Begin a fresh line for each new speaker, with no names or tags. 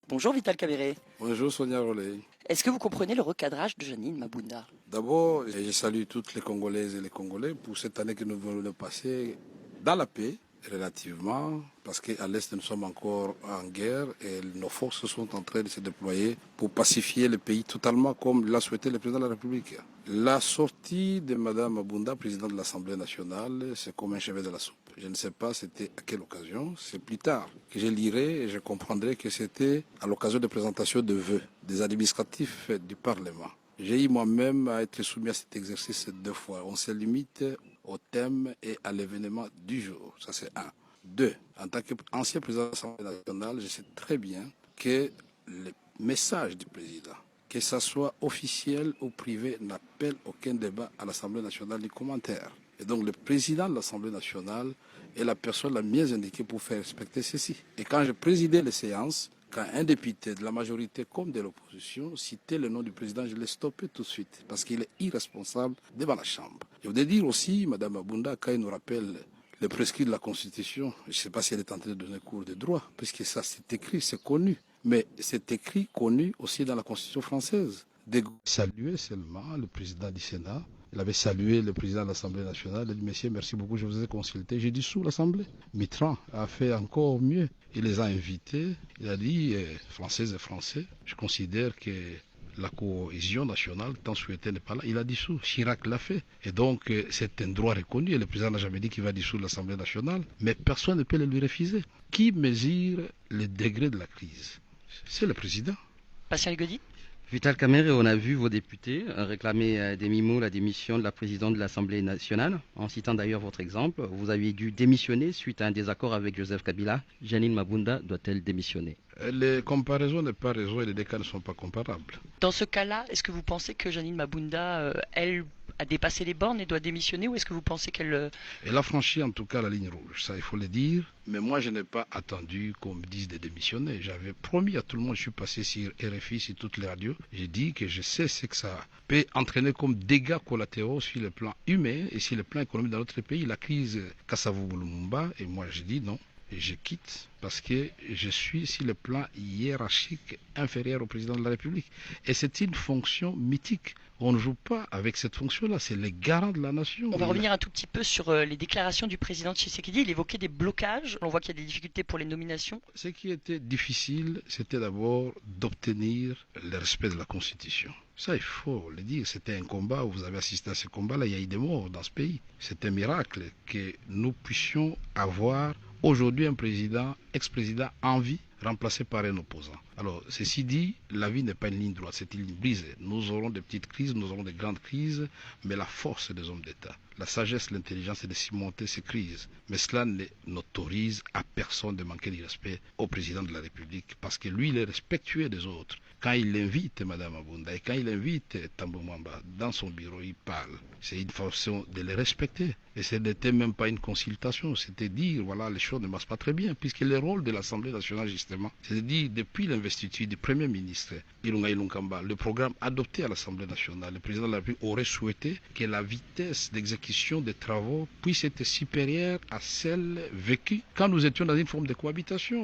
Bonjour Vital Kamerhe.
Bonjour Sonia Roley.
Est-ce que vous comprenez le recadrage de Janine Mabunda?
D'abord, je salue toutes les Congolaises et les Congolais pour cette année que nous venons de passer dans la paix, relativement, parce qu'à l'Est, nous sommes encore en guerre et nos forces sont en train de se déployer pour pacifier le pays totalement comme l'a souhaité le président de la République. La sortie de Mme Mabunda, présidente de l'Assemblée nationale, c'est comme un chevet de la soupe. Je ne sais pas c'était à quelle occasion, c'est plus tard que je lirai et je comprendrai que c'était à l'occasion de présentation de vœux des administratifs du Parlement. J'ai eu moi-même à être soumis à cet exercice 2 fois. On se limite au thème et à l'événement du jour. Ça, c'est un. Deux, en tant qu'ancien président de l'Assemblée nationale, je sais très bien que le message du président, que ce soit officiel ou privé, n'appelle aucun débat à l'Assemblée nationale ni commentaire. Et donc, le président de l'Assemblée nationale est la personne la mieux indiquée pour faire respecter ceci. Et quand je présidais les séances, quand un député de la majorité comme de l'opposition citait le nom du président, je l'ai stoppé tout de suite parce qu'il est irresponsable devant la Chambre. Je voudrais dire aussi, Mme Abunda, quand il nous rappelle le prescrit de la Constitution, je ne sais pas si elle est en train de donner cours de droit, puisque ça c'est écrit, c'est connu. Mais c'est écrit, connu aussi dans la Constitution française. De saluer seulement le président du Sénat. Il avait salué le président de l'Assemblée nationale. Il a dit, Messieurs, merci beaucoup, je vous ai consulté. J'ai dit sous l'Assemblée. Mitterrand a fait encore mieux. Il les a invités. Il a dit, Françaises et Français, je considère que la cohésion nationale, tant souhaité, n'est pas là. Il a dissous. Chirac l'a fait. Et donc, c'est un droit reconnu. Et le président n'a jamais dit qu'il va dissoudre l'Assemblée nationale. Mais personne ne peut le lui refuser. Qui mesure le degré de la crise? C'est le président.
Pascal Goddy.
Vital Kamerhe, on a vu vos députés réclamer des mimos la démission de la présidente de l'Assemblée nationale. En citant d'ailleurs votre exemple, vous aviez dû démissionner suite à un désaccord avec Joseph Kabila. Janine Mabunda doit-elle démissionner?
Les comparaisons n'est pas raison et les deux cas ne sont pas comparables.
Dans ce cas-là, est-ce que vous pensez que Janine Mabunda, elle, a dépassé les bornes et doit démissionner, ou est-ce que vous pensez qu'elle...
Elle a franchi en tout cas la ligne rouge, ça il faut le dire. Mais moi je n'ai pas attendu qu'on me dise de démissionner. J'avais promis à tout le monde, je suis passé sur RFI, sur toutes les radios. J'ai dit que je sais ce que ça peut entraîner comme dégâts collatéraux sur le plan humain et sur le plan économique dans notre pays. La crise Kasavubu-Lumumba, et moi j'ai dit non. Et je quitte parce que je suis sur le plan hiérarchique inférieur au président de la République. Et c'est une fonction mythique. On ne joue pas avec cette fonction-là, c'est le garant de la nation.
On va revenir un tout petit peu sur les déclarations du président Tshisekedi. Il évoquait des blocages. On voit qu'il y a des difficultés pour les nominations.
Ce qui était difficile, c'était d'abord d'obtenir le respect de la Constitution. Ça, il faut le dire, c'était un combat, vous avez assisté à ce combat-là, il y a eu des morts dans ce pays. C'est un miracle que nous puissions avoir aujourd'hui un président, ex-président en vie, remplacé par un opposant. Alors, ceci dit, la vie n'est pas une ligne droite, c'est une ligne brisée. Nous aurons des petites crises, nous aurons des grandes crises, mais la force des hommes d'État, la sagesse, l'intelligence, c'est de surmonter ces crises. Mais cela n'autorise à personne de manquer de respect au président de la République, parce que lui, il est respectueux des autres. Quand il invite Mme Abunda et quand il invite Tambo Mwamba dans son bureau, il parle. C'est une façon de les respecter. Et ce n'était même pas une consultation, c'était dire, voilà, les choses ne marchent pas très bien, puisque le rôle de l'Assemblée nationale, justement, c'est de dire, depuis l'investiture du Premier ministre, Ilunga Ilunkamba, le programme adopté à l'Assemblée nationale, le président de la République aurait souhaité que la vitesse d'exécution des travaux puisse être supérieure à celle vécue quand nous étions dans une forme de cohabitation.